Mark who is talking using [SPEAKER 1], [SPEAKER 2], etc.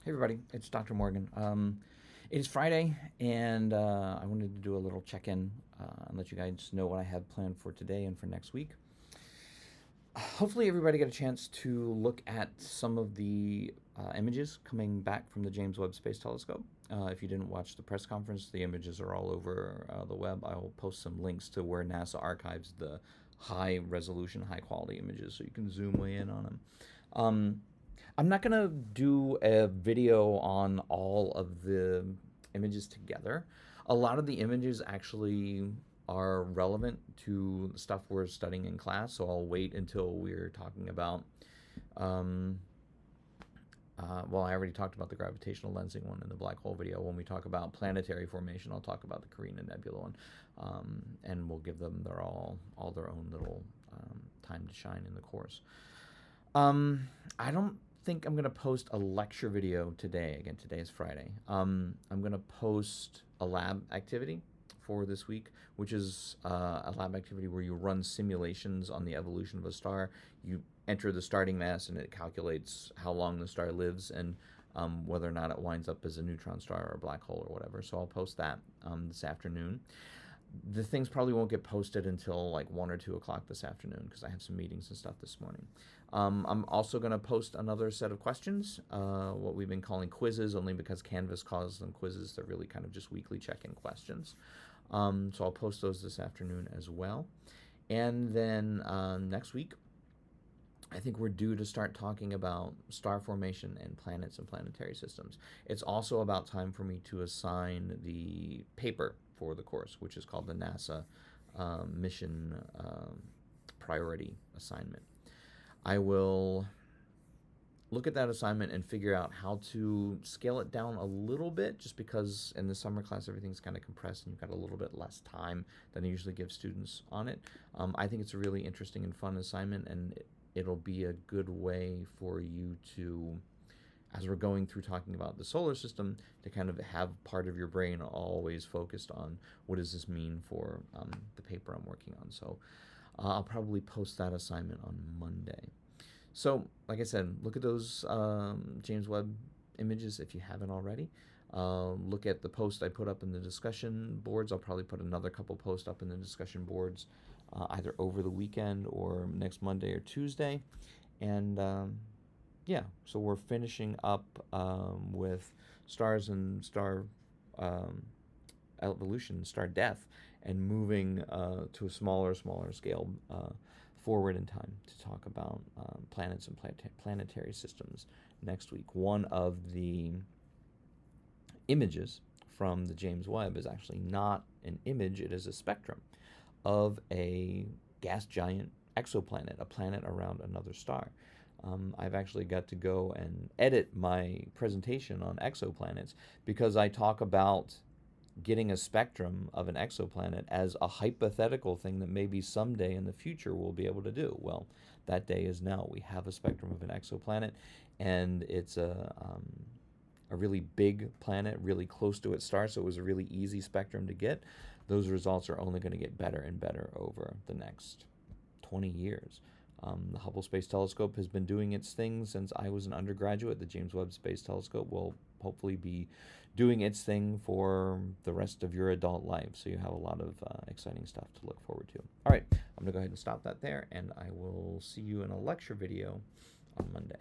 [SPEAKER 1] Hey everybody, it's Dr. Morgan. It is Friday, and I wanted to do a little check-in and let you guys know what I have planned for today and for next week. Hopefully, everybody got a chance to look at some of the images coming back from the James Webb Space Telescope. If you didn't watch the press conference, the images are all over the web. I will post some links to where NASA archives the high-resolution, high-quality images, so you can zoom way in on them. I'm not gonna do a video on all of the images together. A lot of the images actually are relevant to stuff we're studying in class, so I'll wait until we're talking about. Um, well, I already talked about the gravitational lensing one in the black hole video. When we talk about planetary formation, I'll talk about the Carina Nebula one, and we'll give them all their own little time to shine in the course. I don't think I'm gonna post a lecture video today. Again, today is Friday. I'm gonna post a lab activity for this week, which is a lab activity where you run simulations on the evolution of a star. You enter the starting mass, and it calculates how long the star lives and whether or not it winds up as a neutron star or a black hole or whatever. So I'll post that this afternoon. The things probably won't get posted until like 1 or 2 o'clock this afternoon because I have some meetings and stuff this morning. I'm also going to post another set of questions, what we've been calling quizzes, only because Canvas calls them quizzes. They're really kind of just weekly check-in questions. So I'll post those this afternoon as well. And then next week, I think we're due to start talking about star formation and planets and planetary systems. It's also about time for me to assign the paper for the course, which is called the NASA Mission Priority Assignment. I will look at that assignment and figure out how to scale it down a little bit, just because in the summer class everything's kind of compressed and you've got a little bit less time than I usually give students on it. I think it's a really interesting and fun assignment, and it'll be a good way for you to, as we're going through talking about the solar system, to kind of have part of your brain always focused on what does this mean for the paper I'm working on. So I'll probably post that assignment on Monday. So, like I said, look at those James Webb images if you haven't already. Look at the post I put up in the discussion boards. I'll probably put another couple posts up in the discussion boards either over the weekend or next Monday or Tuesday. And yeah, so we're finishing up with stars and star evolution, star death, and moving to a smaller scale forward in time to talk about planets and planetary systems next week. One of the images from the James Webb is actually not an image, it is a spectrum of a gas giant exoplanet, a planet around another star. I've actually got to go and edit my presentation on exoplanets because I talk about getting a spectrum of an exoplanet as a hypothetical thing that maybe someday in the future we'll be able to do. Well, that day is now. We have a spectrum of an exoplanet, and it's a really big planet, really close to its star, so it was a really easy spectrum to get. Those results are only going to get better and better over the next 20 years. The Hubble Space Telescope has been doing its thing since I was an undergraduate. The James Webb Space Telescope will hopefully be doing its thing for the rest of your adult life. So you have a lot of exciting stuff to look forward to. All right, I'm going to go ahead and stop that there, and I will see you in a lecture video on Monday.